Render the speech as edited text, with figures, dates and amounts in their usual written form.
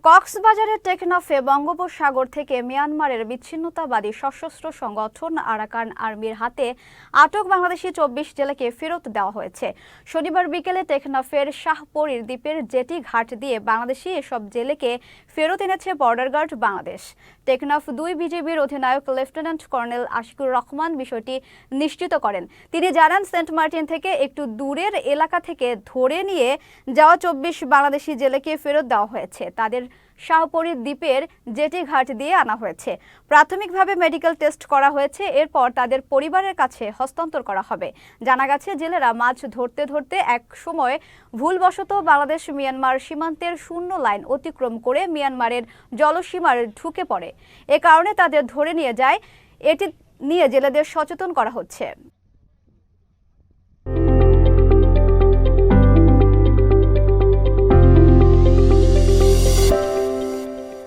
কক্সবাজারের টেকনাফে বঙ্গোপসাগর থেকে মিয়ানমারের বিচ্ছিন্নতাবাদী সশস্ত্র সংগঠন আরাকান আর্মির হাতে আটক বাংলাদেশি ২৪ জেলেকে ফেরত দেওয়া হয়েছে। শনিবার বিকেলে টেকনাফের শাহপরীর দ্বীপের জেটি ঘাট দিয়ে বাংলাদেশি এসব জেলেকে ফেরত এনেছে বর্ডার গার্ড বাংলাদেশ। টেকনাফ ২ বিজিবির অধিনায়ক লেফটেন্যান্ট কর্নেল আশিকুর রহমান বিষয়টি নিশ্চিত করেন। তিনি জানান, সেন্ট মার্টিন থেকে একটু দূরের এলাকা থেকে ধরে নিয়ে যাওয়া ২৪ বাংলাদেশি জেলেকে ফেরত দেওয়া হয়েছে। তাদের শাহপরী দ্বীপের জেটি ঘাট দিয়ে আনা হয়েছে। প্রাথমিকভাবে মেডিকেল টেস্ট করা হয়েছে, এরপর তাদের পরিবারের কাছে হস্তান্তর করা হবে। জানা গেছে, জেলেরা মাছ ধরতে ধরতে এক সময় ভুলবশত বাংলাদেশ মিয়ানমার সীমান্তের শূন্য লাইন অতিক্রম করে মিয়ানমারের জলসীমায় ঢুকে পড়ে। এ কারণে তাদের ধরে নিয়ে যায়। এটি নিয়ে জেলেদের সচেতন করা হচ্ছে।